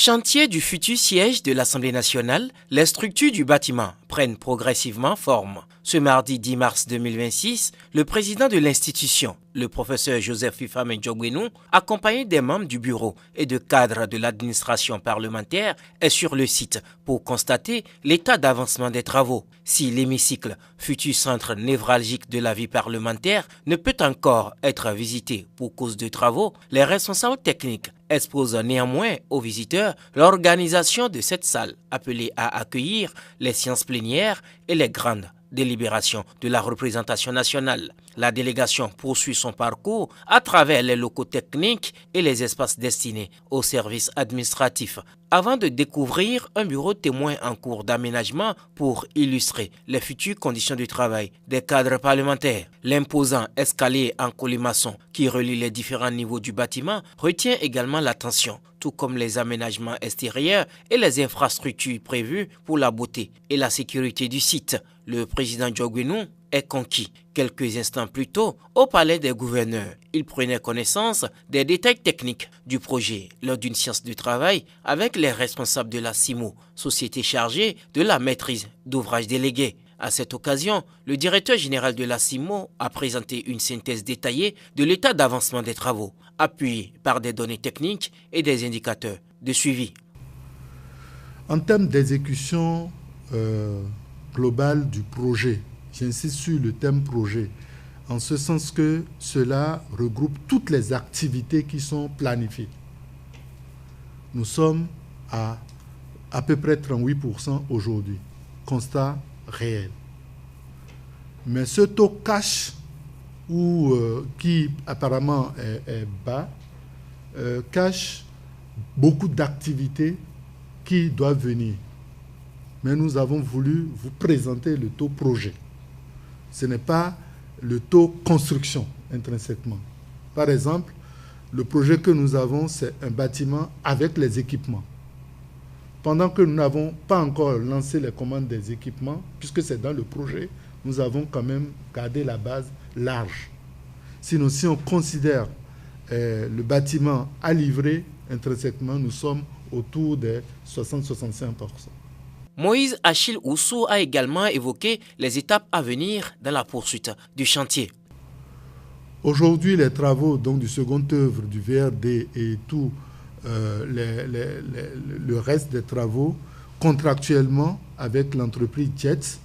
Chantier du futur siège de l'Assemblée nationale, les structures du bâtiment prennent progressivement forme. Ce mardi 10 mars 2026, le président de l'institution, le professeur Joseph Fifame Ndiogbenou, accompagné des membres du bureau et de cadres de l'administration parlementaire, est sur le site pour constater l'état d'avancement des travaux. Si l'hémicycle, futur centre névralgique de la vie parlementaire, ne peut encore être visité pour cause de travaux, les responsables techniques exposent néanmoins aux visiteurs l'organisation de cette salle appelée à accueillir les séances plénières et les grandes délibérations de la représentation nationale. La délégation poursuit son parcours à travers les locaux techniques et les espaces destinés aux services administratifs avant de découvrir un bureau témoin en cours d'aménagement pour illustrer les futures conditions de travail des cadres parlementaires. L'imposant escalier en colimaçon qui relie les différents niveaux du bâtiment retient également l'attention, tout comme les aménagements extérieurs et les infrastructures prévues pour la beauté et la sécurité du site. Le président Ndiogbenou est conquis. Quelques instants plus tôt, au palais des gouverneurs, il prenait connaissance des détails techniques du projet lors d'une séance de travail avec les responsables de la CIMO, société chargée de la maîtrise d'ouvrages délégués. À cette occasion, le directeur général de la CIMO a présenté une synthèse détaillée de l'état d'avancement des travaux, appuyée par des données techniques et des indicateurs de suivi. En termes d'exécution globale du projet, j'insiste sur le thème projet, en ce sens que cela regroupe toutes les activités qui sont planifiées. Nous sommes à peu près 38% aujourd'hui, constat réel. Mais ce taux cash, qui apparemment est bas, cache beaucoup d'activités qui doivent venir. Mais nous avons voulu vous présenter le taux projet. Ce n'est pas le taux construction intrinsèquement. Par exemple, le projet que nous avons, c'est un bâtiment avec les équipements. Pendant que nous n'avons pas encore lancé les commandes des équipements, puisque c'est dans le projet, nous avons quand même gardé la base large. Sinon, si on considère le bâtiment à livrer intrinsèquement, nous sommes autour des 60-65%. Moïse Achille Oussou a également évoqué les étapes à venir dans la poursuite du chantier. Aujourd'hui, les travaux donc, du second œuvre, du VRD et tout le reste des travaux, contractuellement avec l'entreprise Jets,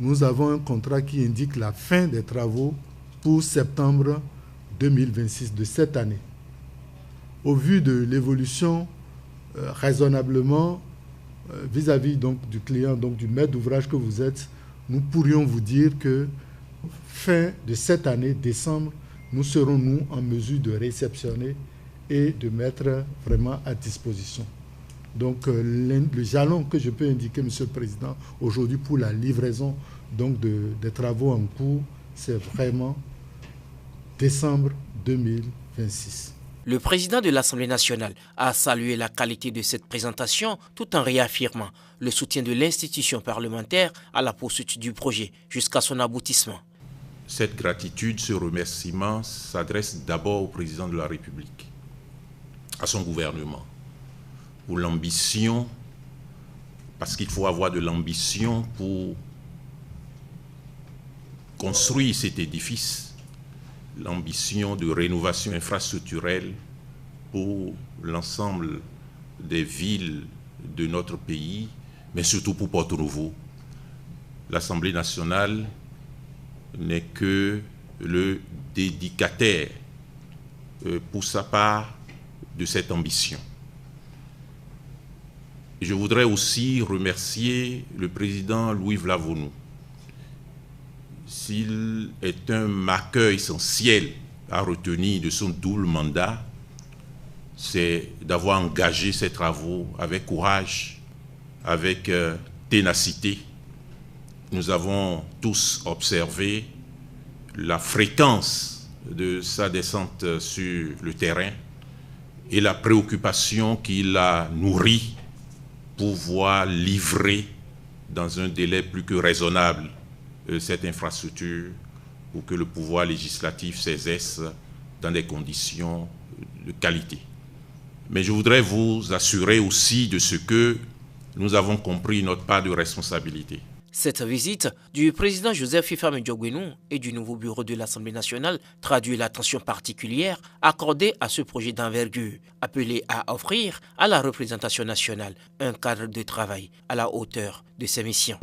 nous avons un contrat qui indique la fin des travaux pour septembre 2026 de cette année. Au vu de l'évolution raisonnablement vis-à-vis donc du client, donc du maître d'ouvrage que vous êtes, nous pourrions vous dire que fin de cette année, décembre, nous serons nous en mesure de réceptionner et de mettre vraiment à disposition. Donc le jalon que je peux indiquer, Monsieur le Président, aujourd'hui pour la livraison donc des travaux en cours, c'est vraiment décembre 2026. Le président de l'Assemblée nationale a salué la qualité de cette présentation tout en réaffirmant le soutien de l'institution parlementaire à la poursuite du projet jusqu'à son aboutissement. Cette gratitude, ce remerciement s'adresse d'abord au président de la République, à son gouvernement, pour l'ambition, parce qu'il faut avoir de l'ambition pour construire cet édifice, l'ambition de rénovation infrastructurelle pour l'ensemble des villes de notre pays, mais surtout pour Porto-Novo. L'Assemblée nationale n'est que le dédicataire pour sa part de cette ambition. Je voudrais aussi remercier le président Louis Vlavonou. S'il est un marqueur essentiel à retenir de son double mandat, c'est d'avoir engagé ces travaux avec courage, avec ténacité. Nous avons tous observé la fréquence de sa descente sur le terrain et la préoccupation qu'il a nourrie pour pouvoir livrer dans un délai plus que raisonnable cette infrastructure pour que le pouvoir législatif s'exerce dans des conditions de qualité. Mais je voudrais vous assurer aussi de ce que nous avons compris notre part de responsabilité. Cette visite du président Joseph Fifame Ndiogouenou et du nouveau bureau de l'Assemblée nationale traduit l'attention particulière accordée à ce projet d'envergure, appelé à offrir à la représentation nationale un cadre de travail à la hauteur de ses missions.